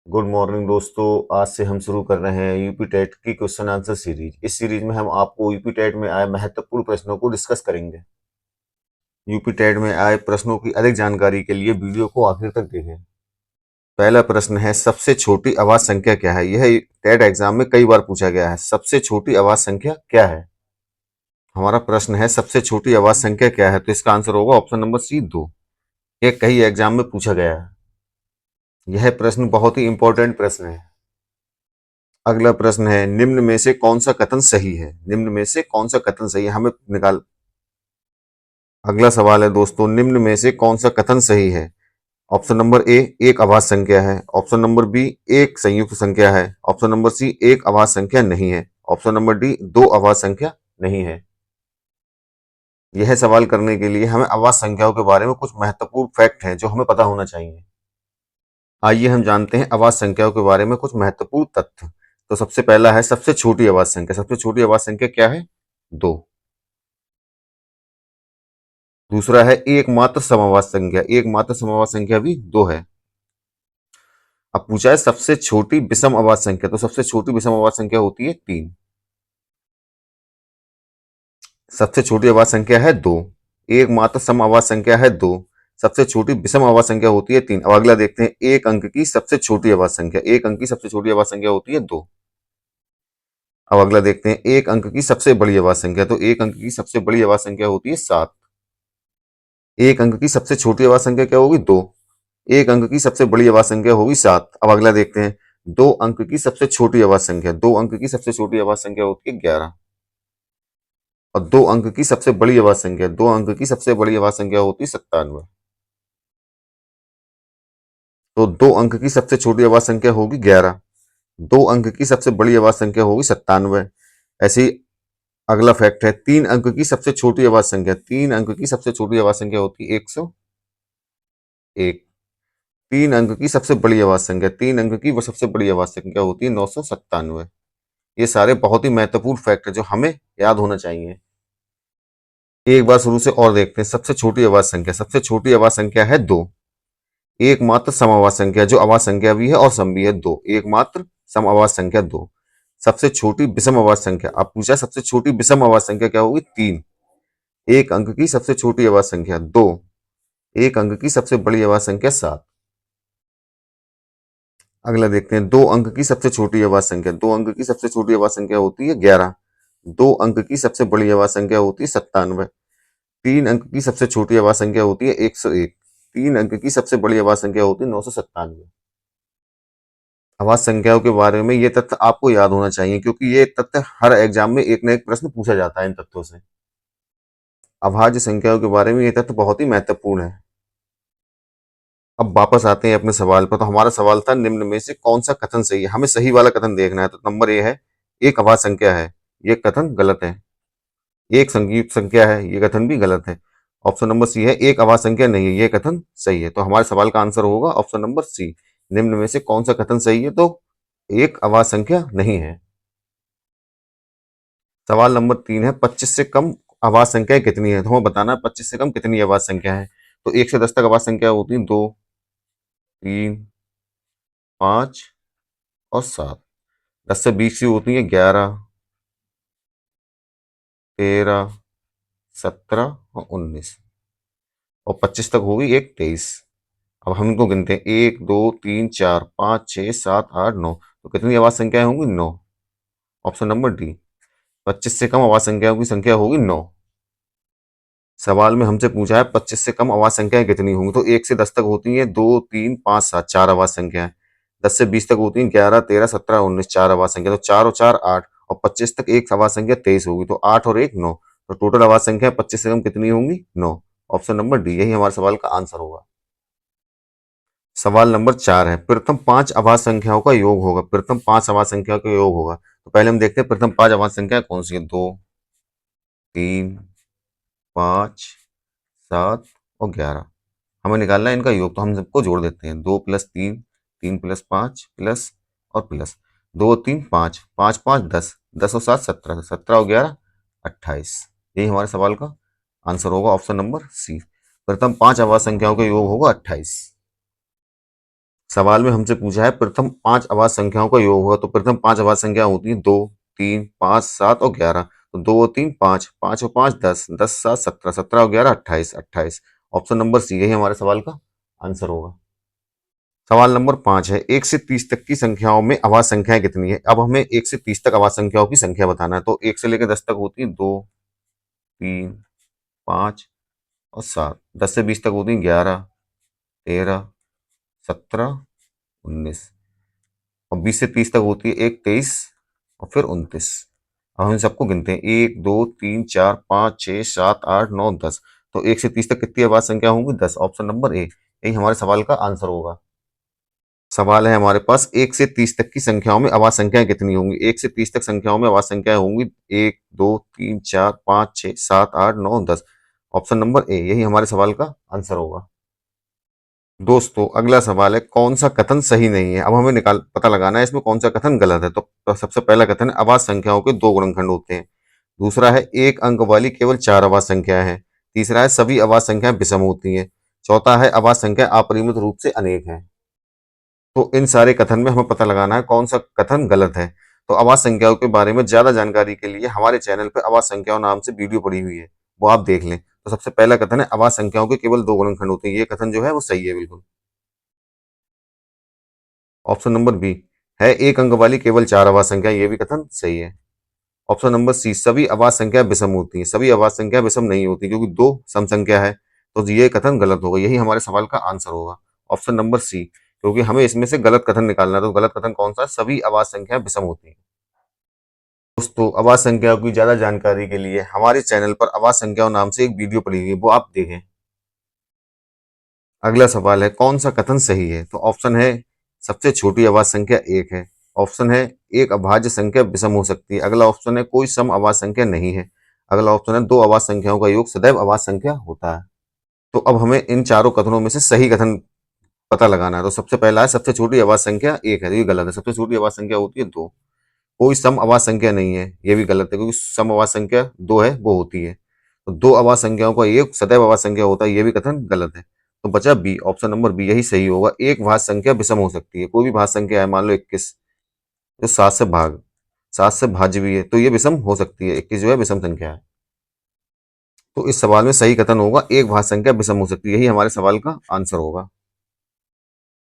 Good morning दोस्तों। आज से हम शुरू कर रहे हैं यूपी टेट की क्वेश्चन आंसर सीरीज। इस सीरीज में हम आपको यूपी टेट में आए महत्वपूर्ण प्रश्नों को डिस्कस करेंगे। यूपी टेट में आए प्रश्नों की अधिक जानकारी के लिए वीडियो को आखिर तक देखें। पहला प्रश्न है, सबसे छोटी आवाज संख्या क्या है? यह टेट एग्जाम में कई बार पूछा गया है। सबसे छोटी आवाज संख्या क्या है? हमारा प्रश्न है, सबसे छोटी आवाज संख्या क्या है? तो इसका आंसर होगा ऑप्शन नंबर सी, 2। यह कई एग्जाम में पूछा गया है। यह प्रश्न बहुत ही इंपॉर्टेंट प्रश्न है। अगला प्रश्न है, निम्न में से कौन सा कथन सही है? निम्न में से कौन सा कथन सही है, हमें निकाल। अगला सवाल है दोस्तों, निम्न में से कौन सा कथन सही है? ऑप्शन नंबर ए, एक आवाज संख्या है। ऑप्शन नंबर बी, एक संयुक्त संख्या है। ऑप्शन नंबर सी, एक आवाज संख्या नहीं है। ऑप्शन नंबर डी, दो आवाज संख्या नहीं है। यह सवाल करने के लिए हमें आवाज संख्याओं के बारे में कुछ महत्वपूर्ण फैक्ट हैं जो हमें पता होना चाहिए। आइए हम जानते हैं आवाज संख्याओं के बारे में कुछ महत्वपूर्ण तथ्य। तो सबसे पहला है सबसे छोटी आवाज संख्या। सबसे छोटी आवाज संख्या क्या है? 2। दूसरा है एकमात्र समआवाज संख्या। एकमात्र समआवाज संख्या भी 2 है। अब पूछा है सबसे छोटी विषम आवाज संख्या। तो सबसे छोटी विषम आवाज संख्या होती है 3। सबसे छोटी आवाज संख्या है 2। एकमात्र सम आवाज संख्या है 2। सबसे छोटी विषम आवाज संख्या होती है 3। अब अगला देखते हैं, एक अंक की सबसे छोटी आवाज संख्या। एक अंक की सबसे छोटी आवाज संख्या होती है 2। अब अगला देखते हैं, एक अंक की सबसे बड़ी आवाज संख्या। तो एक अंक की सबसे बड़ी आवाज संख्या होती है 7। एक अंक की सबसे छोटी आवाज संख्या क्या होगी? 2। एक अंक की सबसे बड़ी आवाज संख्या होगी 7। अब अगला देखते हैं, 2 अंक की सबसे छोटी आवाज संख्या। 2 अंक की सबसे छोटी आवाज संख्या होती है 11। और 2 अंक की सबसे बड़ी आवाज संख्या, 2 अंक की सबसे बड़ी आवाज संख्या होती है 97। तो 2 अंक की सबसे छोटी आवाज संख्या होगी 11। 2 अंक की सबसे बड़ी आवाज संख्या होगी 97। ऐसे ही अगला फैक्ट है, 3 अंक की सबसे छोटी आवाज संख्या। 3 अंक की सबसे छोटी आवाज संख्या होती है 101। 3 अंक की सबसे बड़ी आवाज संख्या, 3 अंक की वो सबसे बड़ी आवाज संख्या होती है 997। ये सारे बहुत ही महत्वपूर्ण फैक्ट है जो हमें याद होना चाहिए। एक बार शुरू से और देखते हैं, सबसे छोटी आवाज संख्या। सबसे छोटी आवाज संख्या है 2। एकमात्र सम आवाज संख्या, जो आवाज संख्या भी है और सम भी है, 2। एकमात्र सम आवाज संख्या 2। सबसे छोटी विषम आवाज संख्या। अब पूछा सबसे छोटी विषम आवाज संख्या क्या होगी? 3। एक अंक की सबसे छोटी आवाज संख्या 2। एक अंक की सबसे बड़ी आवाज संख्या 7। अगला देखते हैं, 2 अंक की सबसे छोटी आवाज संख्या। 2 अंक की सबसे छोटी आवाज संख्या होती है 11। 2 अंक की सबसे बड़ी आवाज संख्या होती है 97। 3 अंक की सबसे छोटी आवाज संख्या होती है 101। 3 अंक की सबसे बड़ी आवाज संख्या होती है 997। आवाज संख्याओं के बारे में ये तथ्य आपको याद होना चाहिए, क्योंकि ये तथ्य हर एग्जाम में एक न एक प्रश्न पूछा जाता है इन तथ्यों से। अभाज्य संख्याओं के बारे में ये तथ्य बहुत ही महत्वपूर्ण है। अब वापस आते हैं अपने सवाल पर। तो हमारा सवाल था, निम्न में से कौन सा कथन सही है? हमें सही वाला कथन देखना है। तो नंबर ए है, एक आवाज संख्या है। ये कथन गलत है। एक संयुक्त संख्या है, ये कथन भी गलत है। ऑप्शन नंबर सी है, एक आवाज संख्या नहीं है, ये कथन सही है। तो हमारे सवाल का आंसर होगा ऑप्शन नंबर सी। निम्न में से कौन सा कथन सही है? तो एक आवाज संख्या नहीं है। सवाल नंबर 3 है, 25 से कम आवाज संख्या कितनी है? तो हमें बताना है 25 से कम कितनी आवाज संख्या है। तो 1 से 10 तक आवाज संख्या होती है 2, 3, 5 और 7। 10 से 20 की होती है 11, 13, 17 और 19। और 25 तक होगी 23। अब हम इनको गिनते हैं, 1, 2, 3, 4, 5, 6, 7, 8, 9। तो कितनी आवाज संख्याएं होंगी? 9। Option number D. 25 से कम आवाज संख्याओं की संख्या होगी 9। सवाल में हमसे पूछा है 25 से कम आवाज संख्याएं कितनी होंगी। तो 1 से 10 तक होती है 2, 3, 5, 7, 4 आवाज संख्याएं। 10 से 20 तक होती है 11, 13, 17, 19, 4 आवाज संख्या। तो 4 और 4 8। और 25 तक एक आवाज संख्या 23 होगी। तो 8 और 1 9। तो टोटल आवाज संख्या 25 से कम कितनी होंगी? 9। ऑप्शन नंबर डी, यही हमारे सवाल का आंसर होगा। सवाल नंबर 4 है, प्रथम 5 आवाज संख्याओं का योग होगा। प्रथम 5 आवाज संख्याओं का योग होगा। तो पहले हम देखते हैं प्रथम 5 आवाज संख्या कौन सी है। 2, 3, 5, 7 और 11। हमें निकालना है इनका योग। तो हम सबको जोड़ देते हैं, 2 + 3, 3 + 5 प्लस और प्लस। 2, 3, 5, 5, 5, 10, 10 और 7 17, 17 और 11 28। यही हमारे सवाल का आंसर होगा ऑप्शन नंबर सी। प्रथम 5 आवाज संख्याओं का योग होगा 28। सवाल में हमसे पूछा है प्रथम 5 अभाज्य संख्याओं का योग होगा, तो प्रथम 5 अभाज्य संख्या होती है 2, 3, 5, 7 और 11। तो 2 और 3 5, 5 और 5 10, 10 7 17, 17 और 11 28, 28। ऑप्शन नंबर सी यही हमारे सवाल का आंसर होगा। सवाल नंबर 5 है 1 से 30 तक की संख्याओं में अभाज्य संख्याएं कितनी है। अब हमें 1 से 30 तक अभाज्य संख्याओं की संख्या बताना है। तो 1 से लेकर 10 तक होती है 2, 3, 5 और 7। 10 से 20 तक होती है 11, 13, 17, 19। और 20 से 30 तक होती है 1, 23 और फिर 29। अब हम इन सबको गिनते हैं 1, 2, 3, 4, 5, 6, 7, 8, 9, 10। तो 1 से 30 तक कितनी अभाज्य संख्या होंगी? 10। ऑप्शन नंबर ए यही हमारे सवाल का आंसर होगा। सवाल है हमारे पास 1 से 30 तक की संख्याओं में अभाज्य संख्याएं कितनी होंगी। 1 से 30 तक संख्याओं में अभाज्य संख्याएं होंगी 1, 2, 3, 4, 5, 6, 7, 8, 9, 10। ऑप्शन नंबर ए यही हमारे सवाल का आंसर होगा। दोस्तों अगला सवाल है कौन सा कथन सही नहीं है। अब हमें निकाल पता लगाना है इसमें कौन सा कथन गलत है। तो सबसे पहला कथन है अभाज्य संख्याओं के दो गुणनखंड होते हैं। दूसरा है एक अंक वाली केवल 4 अभाज्य संख्याएं हैं। तीसरा है सभी अभाज्य संख्याएं विषम होती हैं। चौथा है अभाज्य संख्या अपरिमित रूप से अनेक है। तो इन सारे कथन में हमें पता लगाना है कौन सा कथन गलत है। तो अभाज्य संख्याओं के बारे में ज्यादा जानकारी के लिए हमारे चैनल पर अभाज्य संख्याओं नाम से वीडियो पड़ी हुई है, वो आप देख लें। तो सबसे पहला कथन है अभाज्य संख्याओं के केवल दो गुणनखंड होते हैं। ये कथन जो है वो सही है बिल्कुल। ऑप्शन नंबर बी है एक अंक वाली केवल 4 अभाज्य संख्या, ये भी कथन सही है। ऑप्शन नंबर सी सभी अभाज्य संख्या विषम होती है। सभी अभाज्य संख्या विषम नहीं होती क्योंकि दो सम संख्या है। तो ये कथन गलत होगा, यही हमारे सवाल का आंसर होगा। ऑप्शन नंबर सी, क्योंकि हमें इसमें से गलत कथन निकालना है। तो गलत कथन कौन सा है? सभी अभाज्य संख्या विषम होती है। दोस्तों अभाज्य संख्याओं की ज्यादा जानकारी के लिए हमारे चैनल पर अभाज्य संख्याओं नाम से एक वीडियो पड़ी हुई है, वो आप देखें। अगला सवाल है कौन सा कथन सही है। तो ऑप्शन है सबसे छोटी अभाज्य संख्या 1 है। ऑप्शन है एक अभाज्य संख्या विषम हो सकती है। अगला ऑप्शन है कोई सम अभाज्य संख्या नहीं है। अगला ऑप्शन है दो अभाज्य संख्याओं का योग सदैव अभाज्य संख्या होता है। तो अब हमें इन चारों कथनों में से सही कथन पता लगाना है। तो सबसे पहला है सबसे छोटी अभाज्य संख्या 1 है, ये गलत है। सबसे छोटी अभाज्य संख्या होती है 2। कोई सम अभाज्य संख्या नहीं है, ये भी गलत है क्योंकि सम अभाज्य संख्या 2 है, वो होती है। तो दो अभाज्य संख्याओं का योग सदैव अभाज्य संख्या होता है, ये भी कथन गलत है। तो बचा बी, ऑप्शन नंबर बी यही सही होगा। एक भाज्य संख्या विषम हो सकती है। कोई भी भाज्य संख्या है, मान लो 21 जो 7 से भाज्य भी है, तो ये विषम हो सकती है। 21 जो है विषम संख्या है। तो इस सवाल में सही कथन होगा एक भाज्य संख्या विषम हो सकती है, यही हमारे सवाल का आंसर होगा।